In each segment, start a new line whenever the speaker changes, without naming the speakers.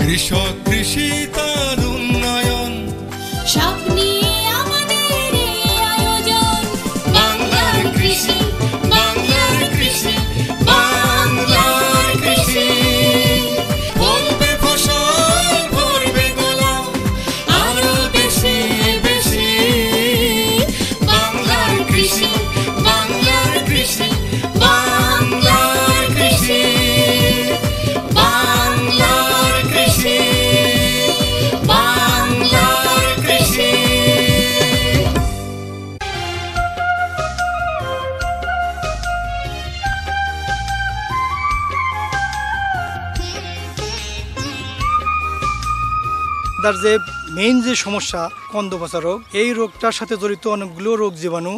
কৃষক কৃষি তার উন্নয়ন
সব নিয়ে আমাদের এই আয়োজন।
বাংলার কৃষি, বাংলার কৃষি, বাংলার কৃষি। ফলবে ফসল, ভরবে গোলা, আরো বেশি বেশি। বাংলার কৃষি, বাংলার কৃষি, বাংলার কৃষি, বাংলার কৃষি, বাংলার কৃষি।
তার যে মেইন যে সমস্যা কন্দ পচা রোগ, এই রোগটার সাথে জড়িত অনেকগুলো রোগ জীবাণু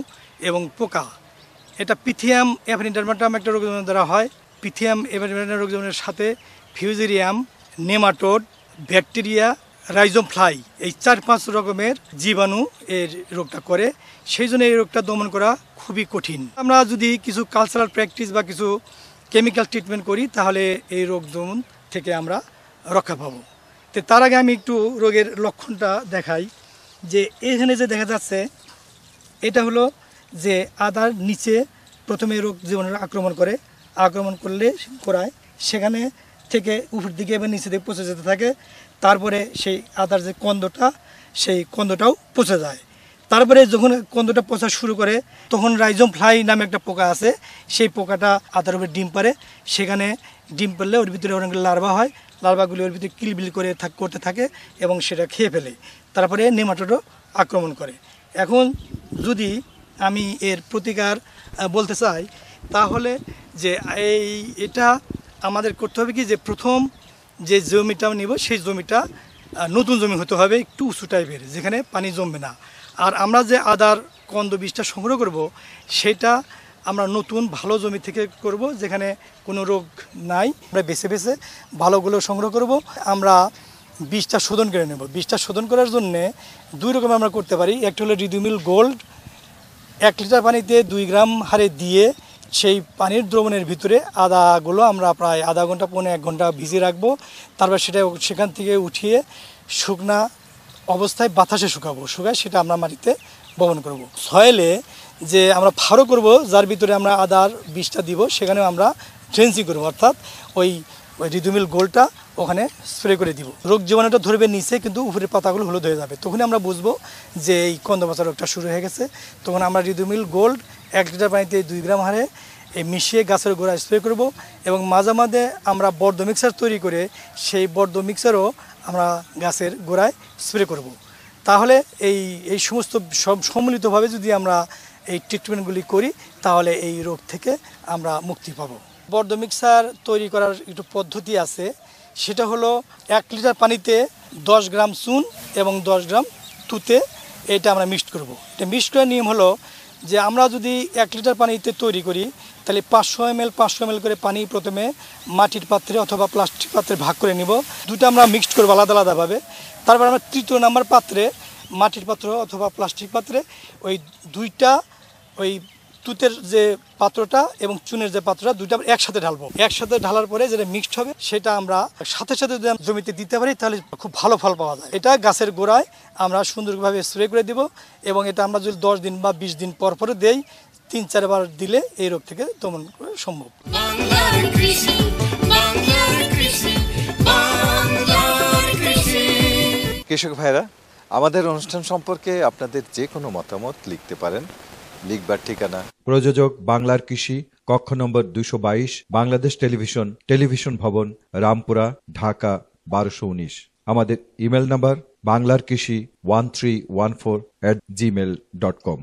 এবং পোকা। এটা পিথিয়াম এভানিডার্মাটাম একটা রোগ জীবাণু দ্বারা হয়। পিথিয়াম এভানিডার্মাটাম রোগ জীবাণুর সাথে fusarium, nematode, bacteria, rhizome fly, এই 4-5 রকমের জীবাণু এর রোগটা করে। সেই জন্য এই রোগটা দমন করা খুবই কঠিন। আমরা যদি কিছু কালচারাল প্র্যাকটিস বা কিছু কেমিক্যাল ট্রিটমেন্ট করি তাহলে এই রোগ দমন থেকে আমরা রক্ষা পাবো। তো তার আগে আমি একটু রোগের লক্ষণটা দেখাই। যে এখানে যে দেখা যাচ্ছে এটা হলো যে আদার নিচে প্রথমে রোগ জীবাণুরা আক্রমণ করলে গোড়ায় সেখানে থেকে উপর দিকে এবং নিচে দিকে পচে যেতে থাকে। তারপরে সেই আদার যে কন্দটা, সেই কন্দটাও পচে যায়। তারপরে যখন কন্দটা পচা শুরু করে তখন রাইজোম ফ্লাই নামে একটা পোকা আছে, সেই পোকাটা আদার উপরে ডিম পারে। সেখানে ডিম পারলে ওর ভিতরে অনেক লার্ভা হয়, লার্ভাগুলি ওর ভিতরে কিলবিল করতে থাকে এবং সেটা খেয়ে ফেলে। তারপরে নেমাটোডও আক্রমণ করে। এখন যদি আমি এর প্রতিকার বলতে চাই তাহলে যে এটা আমাদের করতে হবে কি, যে প্রথম যে জমিটা নিব সেই জমিটা নতুন জমি হতে হবে, একটু উঁচু টাইপের, যেখানে পানি জমবে না। আর আমরা যে আদার কন্দ বীজটা সংগ্রহ করব সেটা আমরা নতুন ভালো জমি থেকে করব, যেখানে কোনো রোগ নাই। আমরা বেছে বেছে ভালোগুলো সংগ্রহ করব। আমরা বীজটা শোধন করে নেব। বীজটা শোধন করার জন্যে 2 রকম আমরা করতে পারি। একটা হলো রিদুমিল গোল্ড, 1 লিটার পানিতে 2 গ্রাম হারে দিয়ে সেই পানির দ্রবণের ভিতরে আদাগুলো আমরা প্রায় আধা ঘন্টা, 1 ঘন্টা ভিজিয়ে রাখবো। তারপর সেটা সেখান থেকে উঠিয়ে শুকনা অবস্থায় বাতাসে শুকায় সেটা আমরা মাটিতে বপন করব। সয়েলে যে আমরা ফাড়ো করব, যার ভিতরে আমরা আদার বীজটা দিব, সেখানেও আমরা ড্রেন্সিং করব, অর্থাৎ ওই রিদুমিল গোল্ডটা ওখানে স্প্রে করে দিব। রোগ জীবাণুটা ধরবে নিচে, কিন্তু উপরের পাতাগুলো হলুদ হয়ে যাবে। তখনই আমরা বুঝবো যে এই কন্দ পচা রোগটা শুরু হয়ে গেছে। তখন আমরা রিদুমিল গোল্ড 1 লিটার পানিতে 2 গ্রাম হারে মিশিয়ে গাছের গোড়ায় স্প্রে করব। এবং মাঝে মাঝে আমরা বর্ধ মিক্সার তৈরি করে সেই বর্ধ মিক্সারও আমরা গাছের গোড়ায় স্প্রে করব। তাহলে এই সমস্ত সব সম্মিলিতভাবে যদি আমরা এই ট্রিটমেন্টগুলি করি তাহলে এই রোগ থেকে আমরা মুক্তি পাব। বর্ধ মিক্সার তৈরি করার একটু পদ্ধতি আছে। সেটা হলো 1 লিটার পানিতে 10 গ্রাম চুন এবং 10 গ্রাম তুতে এটা আমরা মিক্সড করব। এটা মিক্সড করার নিয়ম হলো যে আমরা যদি 1 লিটার পানিতে তৈরি করি তাহলে 500 ml করে পানি প্রথমে মাটির পাত্রে অথবা প্লাস্টিক পাত্রে ভাগ করে নিব। দুটো আমরা মিক্সড করবো আলাদা আলাদাভাবে। তারপর আমরা 3য় নাম্বার পাত্রে, মাটির পাত্র অথবা প্লাস্টিক পাত্রে, ওই 2টা ওই তুতের যে পাত্রটা এবং চুনের যে পাত্রটা, 2টা একসাথে ঢালবো। একসাথে ঢালার পরে যেটা মিক্সড হবে সেটা আমরা সাথে যদি জমিতে দিতে পারি তাহলে খুব ভালো ফল পাওয়া যায়। এটা গাছের গোড়ায় আমরা সুন্দরভাবে স্প্রে করে দিব এবং এটা আমরা যদি 10 দিন বা 20 দিন পর পরে দেই, 3-4 বার দিলে এই রোগ থেকে দমন করা সম্ভব।
বাংলার কৃষি, বাংলার কৃষি, বাংলার কৃষি।
কৃষক ভাইরা, আমাদের অনুষ্ঠান সম্পর্কে আপনাদের যে কোনো মতামত লিখতে পারেন। লিখবার ঠিকানা:
প্রযোজক বাংলার কৃষি, কক্ষ নম্বর 222, বাংলাদেশ টেলিভিশন ভবন, রামপুরা, ঢাকা 1219। আমাদের ইমেল নাম্বার বাংলারকৃষি1314@gmail.com।